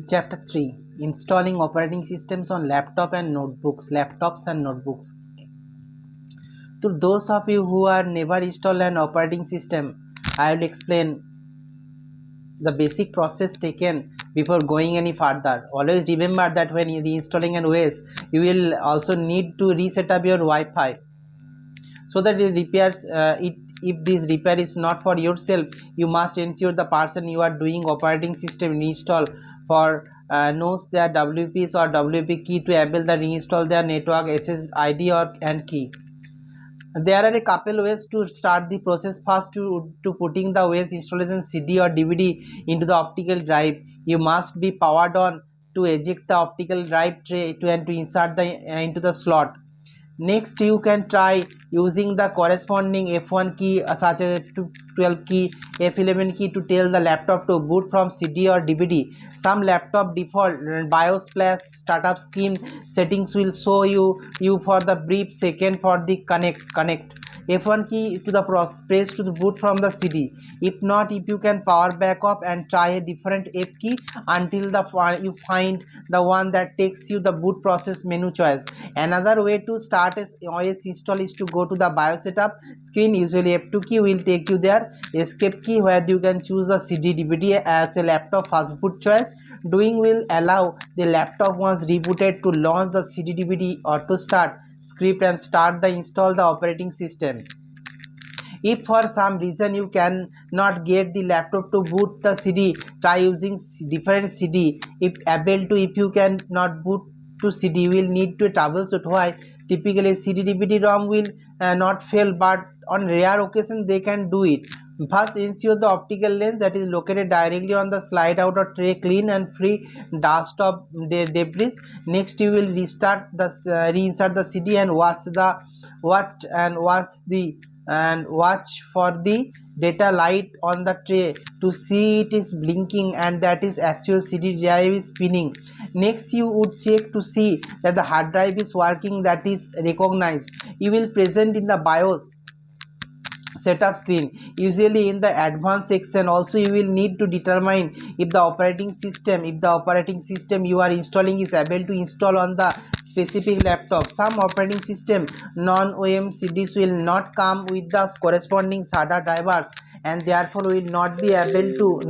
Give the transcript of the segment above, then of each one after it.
Chapter 3, Installing Operating Systems on Laptops and Notebooks. To those of you who are never installed an operating system, I will explain the basic process taken before going any further. Always remember that when you are installing an OS, you will also need to reset up your Wi-Fi so that it repairs it. If this repair is not for yourself, you must ensure the person you are doing operating system reinstall for knows their WPs or WP key to able the reinstall their network SSID or and key. There are a couple ways to start the process. First, to putting the OS installation CD or DVD into the optical drive, you must be powered on to eject the optical drive tray and to insert the into the slot. Next, you can try using the corresponding F1 key such as 12 key, F11 key to tell the laptop to boot from CD or DVD. Some laptop default BIOS flash startup screen settings will show you for the brief second for the connect. F1 key to the press to the boot from the CD. If not, if you can power back up and try a different F key until you find the one that takes you the boot process menu choice. Another way to start a OS install is to go to the BIOS setup screen. Usually F2 key will take you there. Escape key where you can choose the CD DVD as a laptop first boot choice. Doing will allow the laptop once rebooted to launch the CD DVD or to start script and start the install the operating system. If for some reason you cannot get the laptop to boot the CD, try using different CD. If you cannot boot to CD, you will need to troubleshoot why. Typically CD DVD ROM will not fail, but on rare occasions they can do it. First, ensure the optical lens that is located directly on the slide out or tray clean and free dust of debris. Next, you will reinsert the CD and watch for the data light on the tray to see it is blinking and that is actual CD drive is spinning. Next, you would check to see that the hard drive is working, that is recognized. You will present in the BIOS setup screen, usually in the advanced section. Also, you will need to determine if the operating system you are installing is able to install on the specific laptop. Some operating system non-OEM CDs will not come with the corresponding SATA drivers and therefore will not be able to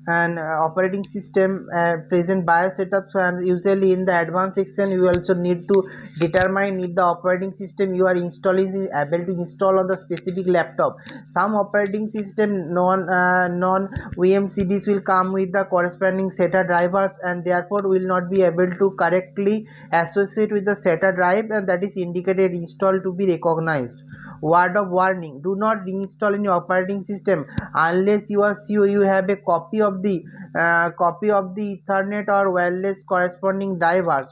and operating system present BIOS setups, and usually in the advanced section you also need to determine if the operating system you are installing is able to install on the specific laptop. Some operating system non-OEM CDs will come with the corresponding SATA drivers and therefore will not be able to correctly associate with the SATA drive, and that is indicated install to be recognized. Word of warning: do not reinstall any operating system unless you are sure you have a copy of the Ethernet or wireless corresponding drivers.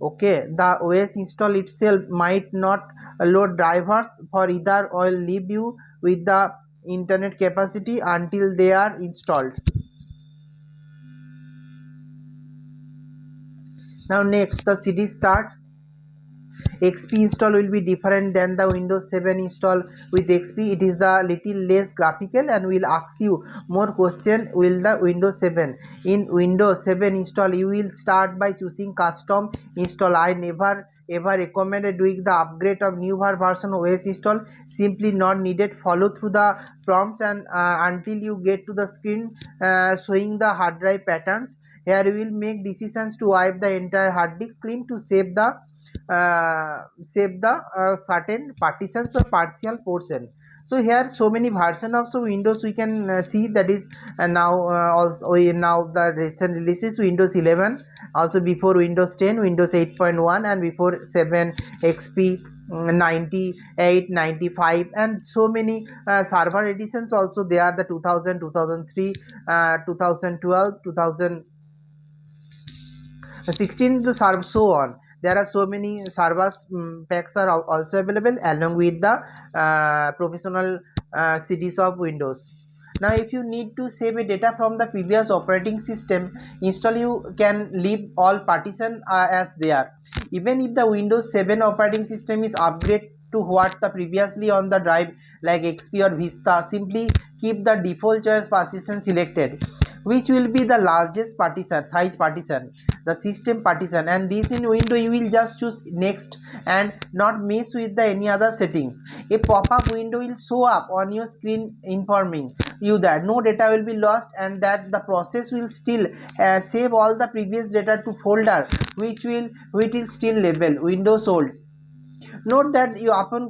Okay, the OS install itself might not load drivers for either or leave you with the internet capacity until they are installed. Now next, the CD start. XP install will be different than the Windows 7 install. With XP it is the little less graphical and will ask you more question will the Windows 7. In Windows 7 install you will start by choosing custom install. I never ever recommended doing the upgrade of newer version OS install. Simply not needed. Follow through the prompts and until you get to the screen showing the hard drive patterns. Here you will make decisions to wipe the entire hard disk clean to save the certain partitions or partial portion. So here so many version of Windows we can see, that is now the recent releases Windows 11, also before Windows 10, Windows 8.1 and before 7 XP 98, 95 and so many server editions also. They are the 2000, 2003, 2012, 2016 to serve so on. There are so many servers packs are also available along with the professional CDs of Windows. Now if you need to save a data from the previous operating system install, you can leave all partition as they are. Even if the Windows 7 operating system is upgraded to what the previously on the drive like XP or Vista, simply keep the default choice partition selected, which will be the largest partition, size partition, the system partition, and this in window you will just choose next and not mess with the any other settings. A pop-up window will show up on your screen informing you that no data will be lost and that the process will still save all the previous data to folder which will still label Windows old. Note that you upon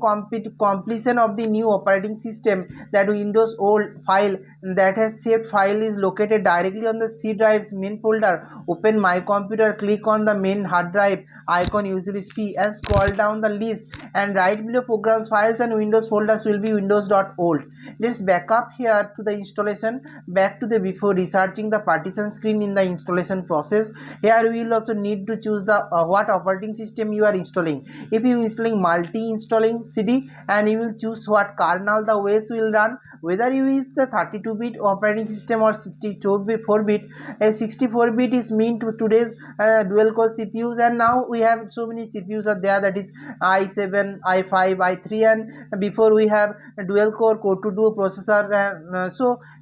completion of the new operating system that Windows old file that has saved file is located directly on the C drive's main folder. Open My Computer, click on the main hard drive icon usually C and scroll down the list, and right below programs, files and Windows folders will be windows.old. Let's back up here to the installation, back to the before researching the partition screen in the installation process. Here we will also need to choose the what operating system you are installing. If you are installing multi-installing CD, and you will choose what kernel the OS will run, whether you use the 32-bit operating system or 64-bit. A 64-bit is meant to today's dual core CPUs, and now we have so many CPUs are there, that is i7, i5, i3, and before we have a dual core core to duo processor,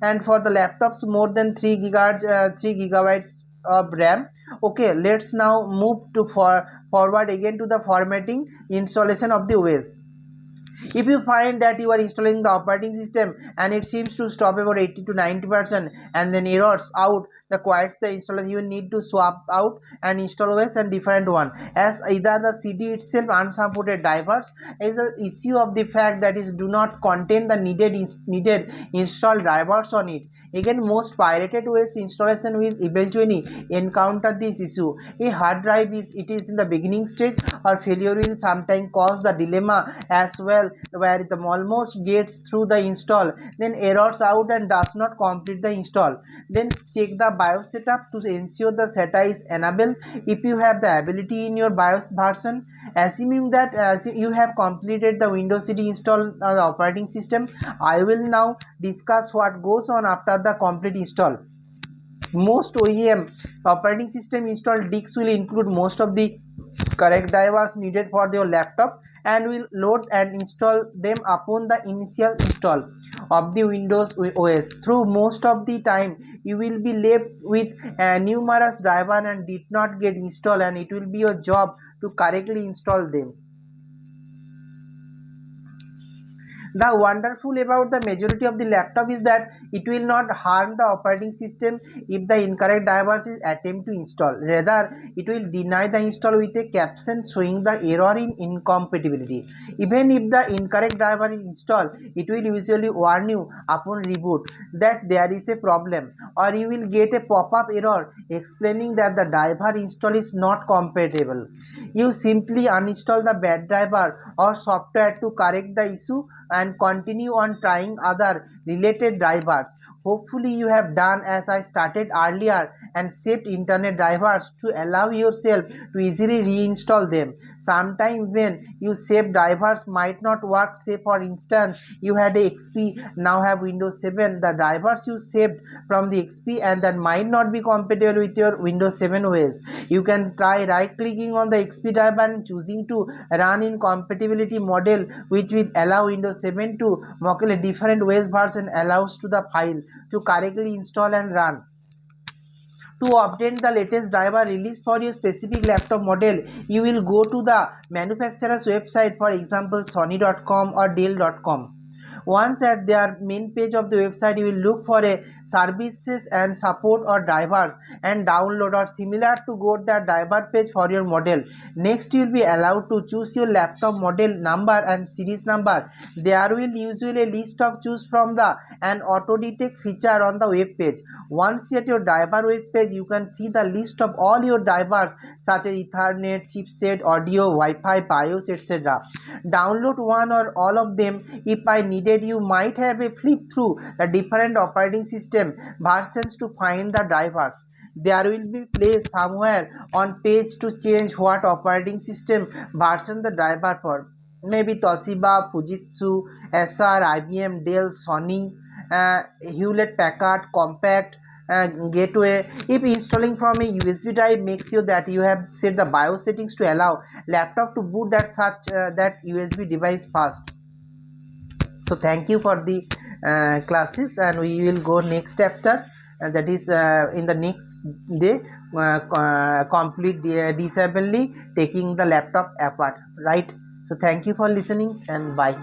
and for the laptops more than 3 gigabytes of RAM. Okay, let's now move to forward again to the formatting installation of the OS. If you find that you are installing the operating system and it seems to stop about 80 to 90% and then errors out, the quiets the installer, you need to swap out and install OS and different one, as either the CD itself unsupported drivers is an issue of the fact that it do not contain the needed install drivers on it. Again, most pirated OS installation will eventually encounter this issue. A hard drive is in the beginning stage, or failure will sometimes cause the dilemma as well, where it almost gets through the install, then errors out and does not complete the install. Then check the BIOS setup to ensure the SATA is enabled if you have the ability in your BIOS version. Assuming that you have completed the Windows CD install on the operating system, I will now discuss what goes on after the complete install. Most OEM operating system install disks will include most of the correct drivers needed for your laptop and will load and install them upon the initial install of the Windows OS. Through most of the time you will be left with numerous drivers and did not get installed, and it will be your job to correctly install them. The wonderful about the majority of the laptop is that it will not harm the operating system if the incorrect drivers is attempt to install. Rather, it will deny the install with a caption showing the error in incompatibility. Even if the incorrect driver is installed, it will usually warn you upon reboot that there is a problem, or you will get a pop-up error explaining that the driver install is not compatible. You simply uninstall the bad driver or software to correct the issue and continue on trying other related drivers. Hopefully you have done as I started earlier and saved internet drivers to allow yourself to easily reinstall them. Sometimes when you save drivers might not work. Say for instance you had a XP, now have Windows 7, the drivers you saved from the XP and that might not be compatible with your Windows 7 OS. You can try right clicking on the XP driver and choosing to run in compatibility model, which will allow Windows 7 to mock a different OS version allows to the file to correctly install and run. To obtain the latest driver released for your specific laptop model, you will go to the manufacturer's website, for example Sony.com or Dell.com. Once at their main page of the website, you will look for a services and support or drivers and download or similar to go to the driver page for your model. Next, you will be allowed to choose your laptop model number and series number. There will usually a list of choose from the an auto detect feature on the web page. Once at your driver web page, you can see the list of all your drivers such as Ethernet, chipset, audio, Wi-Fi, BIOS, etc. Download one or all of them if I needed. You might have a flip through the different operating system versions to find the drivers. There will be place somewhere on page to change what operating system version the driver for. Maybe Toshiba, Fujitsu, Acer, IBM, Dell, Sony, Hewlett Packard compact gateway. If installing from a USB drive, make sure that you have set the BIOS settings to allow laptop to boot that USB device fast. So thank you for the classes, and we will go next chapter, that is in the next day, complete disassembly, taking the laptop apart, right? So thank you for listening, and bye.